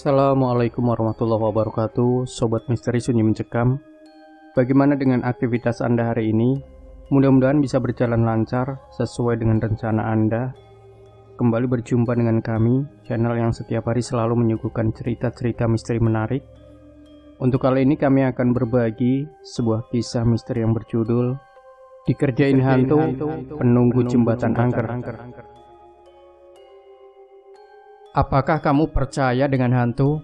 Assalamualaikum warahmatullahi wabarakatuh, Sobat Misteri Sunyi Mencekam. Bagaimana dengan aktivitas Anda hari ini? Mudah-mudahan bisa berjalan lancar sesuai dengan rencana Anda. Kembali berjumpa dengan kami, channel yang setiap hari selalu menyuguhkan cerita-cerita misteri menarik. Untuk kali ini kami akan berbagi sebuah kisah misteri yang berjudul Dikerjain Hantu, Penunggu Jembatan Angker. Apakah kamu percaya dengan hantu?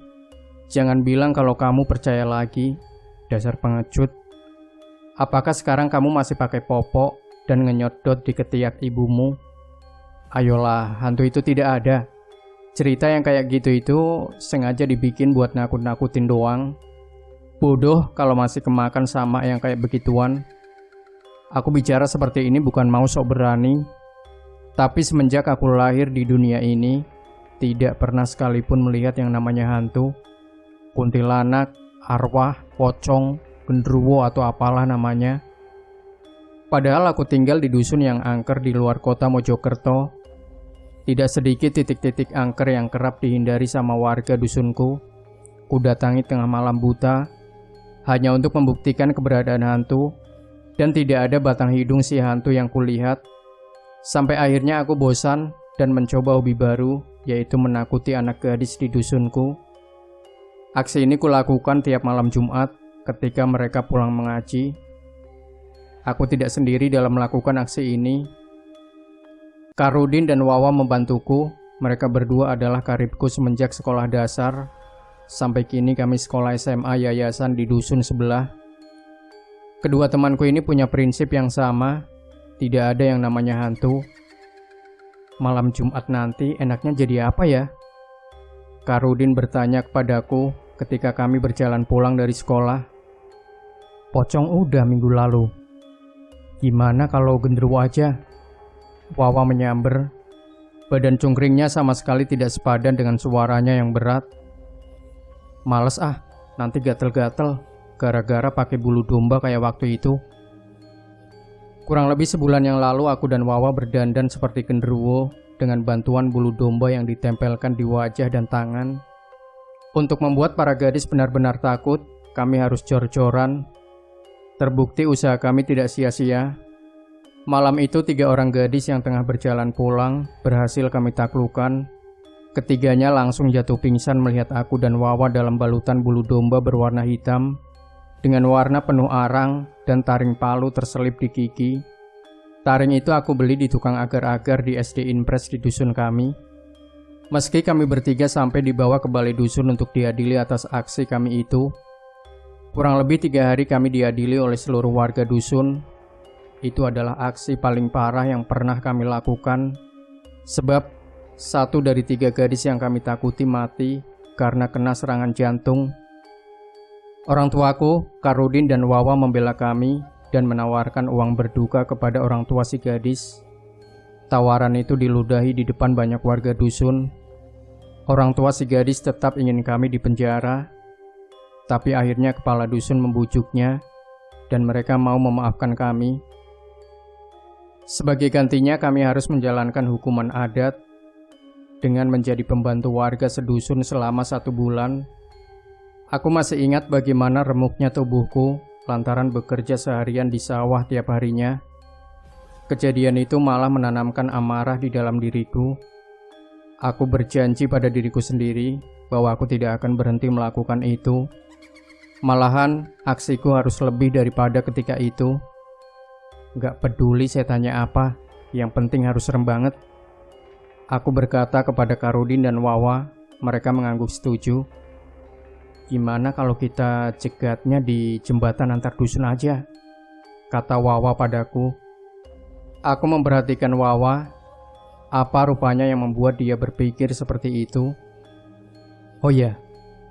Jangan bilang kalau kamu percaya lagi, dasar pengecut. Apakah sekarang kamu masih pakai popok dan ngenyodot di ketiak ibumu? Ayolah, hantu itu tidak ada. Cerita yang kayak gitu itu sengaja dibikin buat nakut-nakutin doang. Bodoh kalau masih kemakan sama yang kayak begituan. Aku bicara seperti ini bukan mau sok berani, tapi semenjak aku lahir di dunia ini, tidak pernah sekalipun melihat yang namanya hantu, kuntilanak, arwah, pocong, genderuwo atau apalah namanya. Padahal aku tinggal di dusun yang angker di luar kota Mojokerto. Tidak sedikit titik-titik angker yang kerap dihindari sama warga dusunku. Kudatangi tengah malam buta, hanya untuk membuktikan keberadaan hantu, dan tidak ada batang hidung si hantu yang kulihat. Sampai akhirnya aku bosan dan mencoba hobi baru, yaitu menakuti anak gadis di dusunku. Aksi ini kulakukan tiap malam Jumat ketika mereka pulang mengaji. Aku tidak sendiri dalam melakukan aksi ini. Karudin dan Wawa membantuku. Mereka berdua adalah karibku semenjak sekolah dasar. Sampai kini kami sekolah SMA yayasan di dusun sebelah. Kedua temanku ini punya prinsip yang sama. Tidak ada yang namanya hantu. Malam Jumat nanti enaknya jadi apa ya? Karudin bertanya kepadaku ketika kami berjalan pulang dari sekolah. Pocong udah minggu lalu. Gimana kalau genderuwo aja? Wawa menyamber. Badan cungkringnya sama sekali tidak sepadan dengan suaranya yang berat. Males ah, nanti gatel-gatel gara-gara pakai bulu domba kayak waktu itu. Kurang lebih sebulan yang lalu aku dan Wawa berdandan seperti genderuwo dengan bantuan bulu domba yang ditempelkan di wajah dan tangan. Untuk membuat para gadis benar-benar takut, kami harus jor-joran. Terbukti usaha kami tidak sia-sia. Malam itu 3 orang gadis yang tengah berjalan pulang berhasil kami taklukkan. Ketiganya langsung jatuh pingsan melihat aku dan Wawa dalam balutan bulu domba berwarna hitam dengan warna penuh arang dan taring palu terselip di gigi. Taring itu aku beli di tukang agar-agar di SD Inpres di dusun kami. Meski kami bertiga sampai dibawa ke balai dusun untuk diadili atas aksi kami itu, kurang lebih 3 hari kami diadili oleh seluruh warga dusun. Itu adalah aksi paling parah yang pernah kami lakukan, sebab 1 dari 3 gadis yang kami takuti mati karena kena serangan jantung. Orang tuaku, Karudin dan Wawa membela kami dan menawarkan uang berduka kepada orang tua si gadis. Tawaran itu diludahi di depan banyak warga dusun. Orang tua si gadis tetap ingin kami dipenjara, tapi akhirnya kepala dusun membujuknya dan mereka mau memaafkan kami. Sebagai gantinya kami harus menjalankan hukuman adat dengan menjadi pembantu warga sedusun selama 1 bulan. Aku masih ingat bagaimana remuknya tubuhku lantaran bekerja seharian di sawah tiap harinya. Kejadian itu malah menanamkan amarah di dalam diriku. Aku berjanji pada diriku sendiri bahwa aku tidak akan berhenti melakukan itu. Malahan, aksiku harus lebih daripada ketika itu. Gak peduli saya tanya apa, yang penting harus serem banget. Aku berkata kepada Karudin dan Wawa, mereka mengangguk setuju. Gimana kalau kita cegatnya di jembatan antar dusun aja? Kata Wawa padaku. Aku memperhatikan Wawa. Apa rupanya yang membuat dia berpikir seperti itu? Oh ya,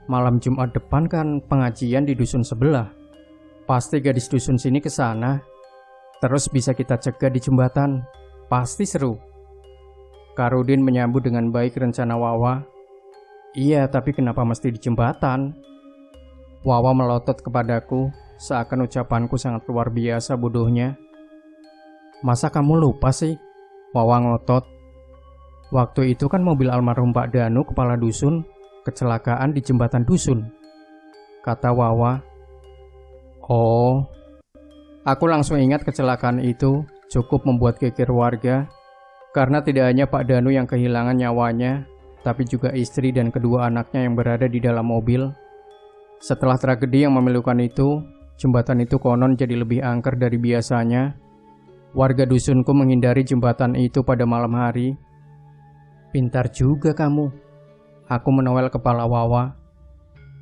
malam Jumat depan kan pengajian di dusun sebelah. Pasti gadis dusun sini ke sana. Terus bisa kita cegat di jembatan. Pasti seru. Karudin menyambut dengan baik rencana Wawa. Iya, tapi kenapa mesti di jembatan? Wawa melotot kepadaku, seakan ucapanku sangat luar biasa bodohnya. Masa kamu lupa sih? Wawa ngotot. Waktu itu kan mobil almarhum Pak Danu, kepala dusun, kecelakaan di jembatan dusun, kata Wawa. Oh, aku langsung ingat kecelakaan itu cukup membuat geger warga, karena tidak hanya Pak Danu yang kehilangan nyawanya, tapi juga istri dan kedua anaknya yang berada di dalam mobil. Setelah tragedi yang memilukan itu, jembatan itu konon jadi lebih angker dari biasanya. Warga dusunku menghindari jembatan itu pada malam hari. Pintar juga kamu. Aku menowel kepala Wawa.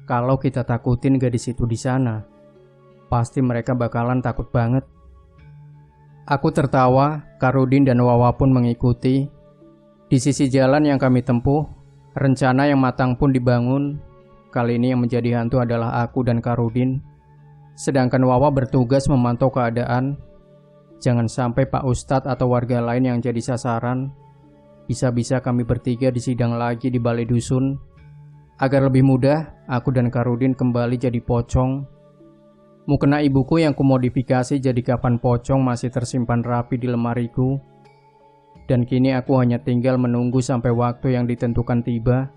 Kalau kita takutin gadis itu di sana, pasti mereka bakalan takut banget. Aku tertawa, Karudin dan Wawa pun mengikuti. Di sisi jalan yang kami tempuh, rencana yang matang pun dibangun. Kali ini yang menjadi hantu adalah aku dan Karudin. Sedangkan Wawa bertugas memantau keadaan. Jangan sampai Pak Ustadz atau warga lain yang jadi sasaran. Bisa-bisa kami bertiga disidang lagi di balai dusun. Agar lebih mudah, aku dan Karudin kembali jadi pocong. Mukena ibuku yang kumodifikasi jadi kapan pocong masih tersimpan rapi di lemariku. Dan kini aku hanya tinggal menunggu sampai waktu yang ditentukan tiba.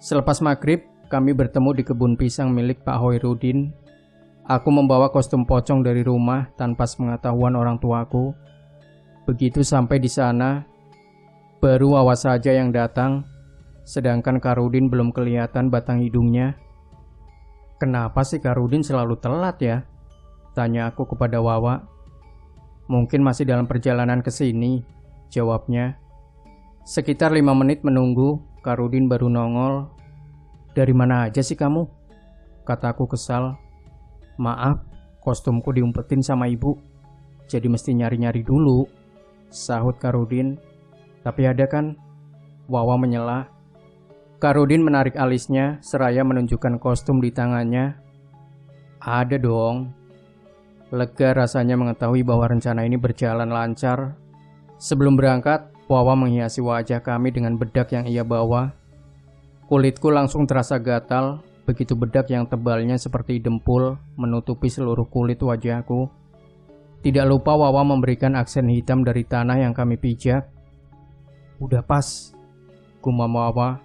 Selepas maghrib, kami bertemu di kebun pisang milik Pak Hoirudin. Aku membawa kostum pocong dari rumah tanpa sepengetahuan orang tuaku. Begitu sampai di sana, baru Wawa saja yang datang, sedangkan Karudin belum kelihatan batang hidungnya. Kenapa sih Karudin selalu telat ya? Tanya aku kepada Wawa. Mungkin masih dalam perjalanan ke sini, jawabnya. Sekitar 5 menit menunggu, Karudin baru nongol. Dari mana aja sih kamu? Kataku kesal. Maaf, kostumku diumpetin sama ibu, jadi mesti nyari-nyari dulu, sahut Karudin. Tapi ada kan? Wawa menyela. Karudin menarik alisnya seraya menunjukkan kostum di tangannya. Ada dong. Lega rasanya mengetahui bahwa rencana ini berjalan lancar. Sebelum berangkat, Wawa menghiasi wajah kami dengan bedak yang ia bawa. Kulitku langsung terasa gatal, begitu bedak yang tebalnya seperti dempul menutupi seluruh kulit wajahku. Tidak lupa Wawa memberikan aksen hitam dari tanah yang kami pijak. Udah pas, gumam Wawa.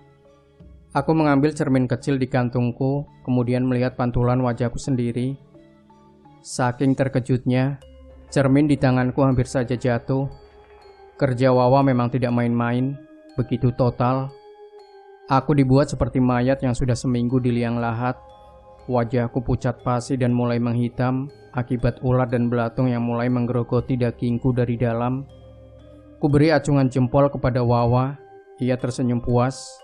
Aku mengambil cermin kecil di kantungku, kemudian melihat pantulan wajahku sendiri. Saking terkejutnya, cermin di tanganku hampir saja jatuh. Kerja Wawa memang tidak main-main, begitu total. Aku dibuat seperti mayat yang sudah seminggu di liang lahat. Wajahku pucat pasi dan mulai menghitam akibat ulat dan belatung yang mulai menggerogoti dagingku dari dalam. Kuberi acungan jempol kepada Wawa. Ia tersenyum puas.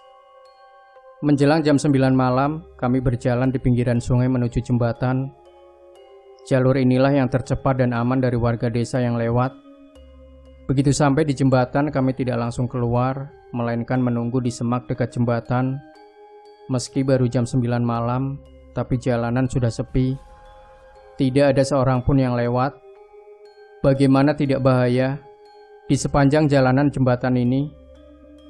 Menjelang jam 9 malam, kami berjalan di pinggiran sungai menuju jembatan. Jalur inilah yang tercepat dan aman dari warga desa yang lewat. Begitu sampai di jembatan, kami tidak langsung keluar, melainkan menunggu di semak dekat jembatan. Meski baru jam 9 malam, tapi jalanan sudah sepi. Tidak ada seorang pun yang lewat. Bagaimana tidak bahaya? Di sepanjang jalanan jembatan ini,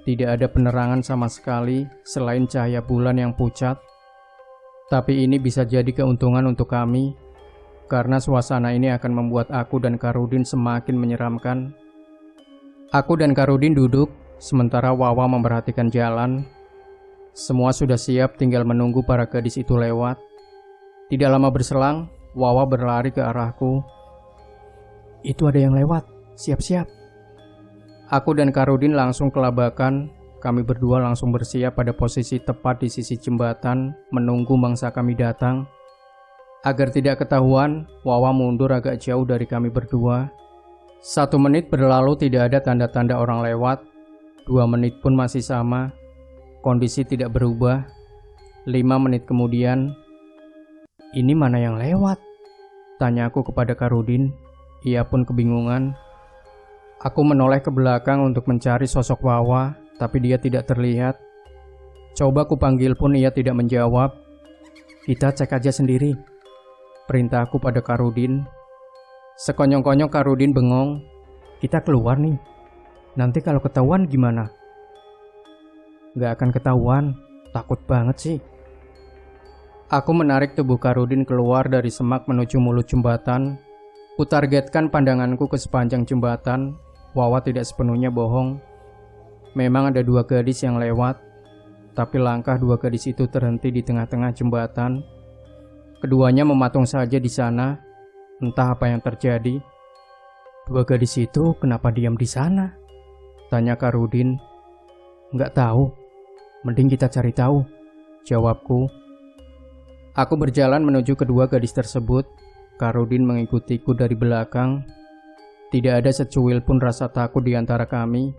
tidak ada penerangan sama sekali selain cahaya bulan yang pucat. Tapi ini bisa jadi keuntungan untuk kami, karena suasana ini akan membuat aku dan Karudin semakin menyeramkan. Aku dan Karudin duduk, sementara Wawa memperhatikan jalan. Semua sudah siap, tinggal menunggu para gadis itu lewat. Tidak lama berselang, Wawa berlari ke arahku. Itu ada yang lewat, siap-siap. Aku dan Karudin langsung kelabakan. Kami berdua langsung bersiap pada posisi tepat di sisi jembatan, menunggu mangsa kami datang. Agar tidak ketahuan, Wawa mundur agak jauh dari kami berdua. 1 menit berlalu, tidak ada tanda-tanda orang lewat. 2 menit pun masih sama. Kondisi tidak berubah. 5 menit kemudian, ini mana yang lewat? Tanyaku kepada Karudin. Ia pun kebingungan. Aku menoleh ke belakang untuk mencari sosok Wawa, tapi dia tidak terlihat. Coba kupanggil pun ia tidak menjawab. Kita cek aja sendiri, perintahku pada Karudin. Sekonyong-konyong Karudin bengong. Kita keluar nih. Nanti kalau ketahuan gimana? Gak akan ketahuan, takut banget sih. Aku menarik tubuh Karudin keluar dari semak menuju mulut jembatan. Kutargetkan pandanganku ke sepanjang jembatan. Wawa tidak sepenuhnya bohong. Memang ada 2 gadis yang lewat. tapi langkah dua gadis itu terhenti di tengah-tengah jembatan. Keduanya mematung saja di sana, entah apa yang terjadi. "Dua gadis itu kenapa diam di sana?" tanya Karudin. "Nggak tahu, mending kita cari tahu," jawabku. Aku berjalan menuju kedua gadis tersebut. Karudin mengikutiku dari belakang. Tidak ada secuil pun rasa takut di antara kami.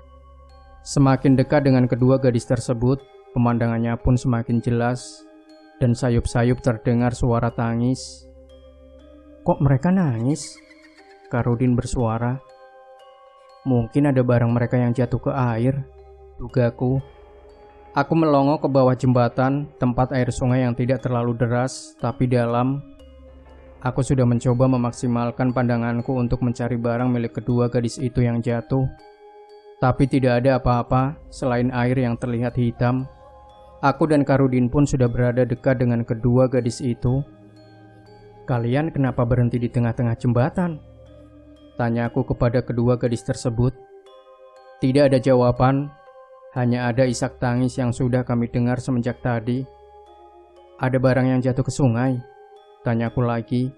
Semakin dekat dengan kedua gadis tersebut, pemandangannya pun semakin jelas, dan sayup-sayup terdengar suara tangis. "Kok mereka nangis?" Karudin bersuara. "Mungkin ada barang mereka yang jatuh ke air," dugaku. Aku melongo ke bawah jembatan, tempat air sungai yang tidak terlalu deras, tapi dalam. Aku sudah mencoba memaksimalkan pandanganku untuk mencari barang milik kedua gadis itu yang jatuh. Tapi tidak ada apa-apa selain air yang terlihat hitam. Aku dan Karudin pun sudah berada dekat dengan kedua gadis itu. "Kalian kenapa berhenti di tengah-tengah jembatan?" tanyaku kepada kedua gadis tersebut. Tidak ada jawaban, hanya ada isak tangis yang sudah kami dengar semenjak tadi. "Ada barang yang jatuh ke sungai?" tanyaku lagi.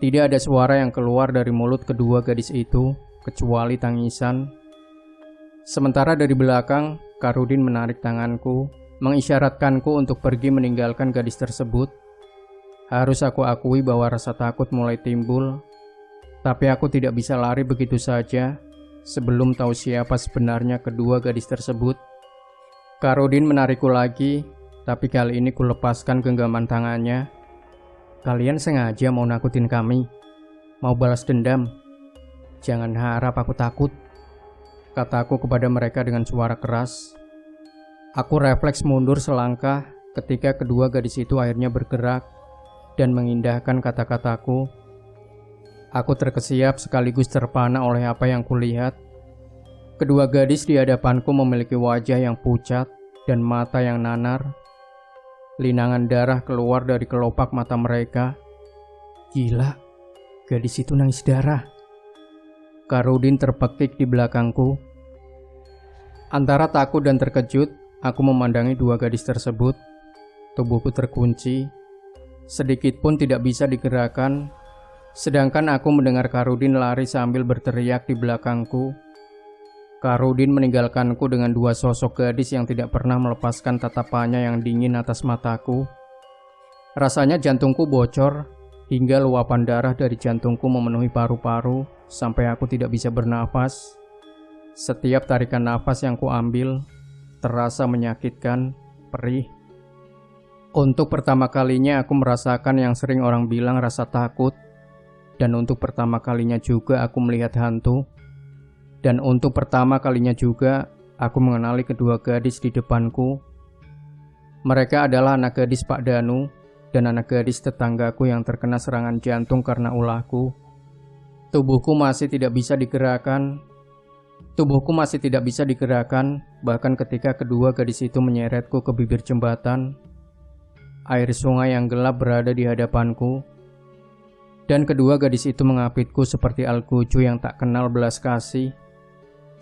Tidak ada suara yang keluar dari mulut kedua gadis itu, kecuali tangisan. Sementara dari belakang, Karudin menarik tanganku, mengisyaratkanku untuk pergi meninggalkan gadis tersebut. Harus aku akui bahwa rasa takut mulai timbul, tapi aku tidak bisa lari begitu saja sebelum tahu siapa sebenarnya kedua gadis tersebut. Karudin menarikku lagi, tapi kali ini kulepaskan genggaman tangannya. "Kalian sengaja mau nakutin kami, mau balas dendam. Jangan harap aku takut," kataku kepada mereka dengan suara keras. Aku refleks mundur selangkah ketika kedua gadis itu akhirnya bergerak dan mengindahkan kata-kataku. Aku terkesiap sekaligus terpana oleh apa yang kulihat. Kedua gadis di hadapanku memiliki wajah yang pucat dan mata yang nanar. Linangan darah keluar dari kelopak mata mereka. "Gila, gadis itu nangis darah." Karudin terpekik di belakangku. Antara takut dan terkejut, aku memandangi dua gadis tersebut. Tubuhku terkunci, sedikit pun tidak bisa digerakkan. Sedangkan aku mendengar Karudin lari sambil berteriak di belakangku. Karudin meninggalkanku dengan dua sosok gadis yang tidak pernah melepaskan tatapannya yang dingin atas mataku. Rasanya jantungku bocor, hingga luapan darah dari jantungku memenuhi paru-paru sampai aku tidak bisa bernafas. Setiap tarikan nafas yang kuambil terasa menyakitkan, perih. Untuk pertama kalinya aku merasakan yang sering orang bilang rasa takut. Dan untuk pertama kalinya juga aku melihat hantu. Dan untuk pertama kalinya juga aku mengenali kedua gadis di depanku. Mereka adalah anak gadis Pak Danu dan anak gadis tetanggaku yang terkena serangan jantung karena ulahku. Tubuhku masih tidak bisa digerakkan, bahkan ketika kedua gadis itu menyeretku ke bibir jembatan. Air sungai yang gelap berada di hadapanku. Dan kedua gadis itu mengapitku seperti algojo yang tak kenal belas kasih.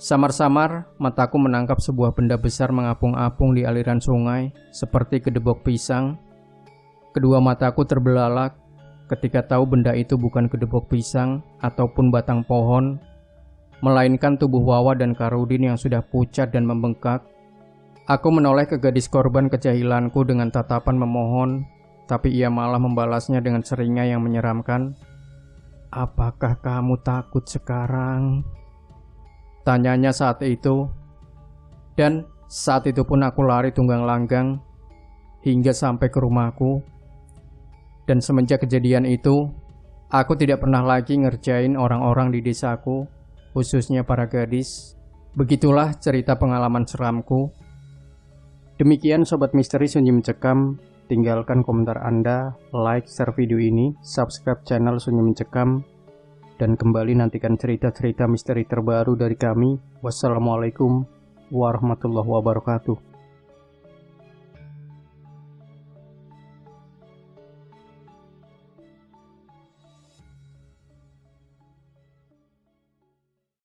Samar-samar, mataku menangkap sebuah benda besar mengapung-apung di aliran sungai, seperti kedebok pisang. Kedua mataku terbelalak ketika tahu benda itu bukan kedebok pisang ataupun batang pohon, melainkan tubuh Wawa dan Karudin yang sudah pucat dan membengkak. Aku menoleh ke gadis korban kejahilanku dengan tatapan memohon, tapi ia malah membalasnya dengan seringai yang menyeramkan. "Apakah kamu takut sekarang?" tanyanya saat itu. Dan saat itu pun aku lari tunggang langgang hingga sampai ke rumahku. Dan semenjak kejadian itu, aku tidak pernah lagi ngerjain orang-orang di desaku, khususnya para gadis. Begitulah cerita pengalaman seramku. Demikian Sobat Misteri Sunyi Mencekam. Tinggalkan komentar Anda, like, share video ini, subscribe channel Sunyi Mencekam, dan kembali nantikan cerita-cerita misteri terbaru dari kami. Wassalamualaikum warahmatullahi wabarakatuh.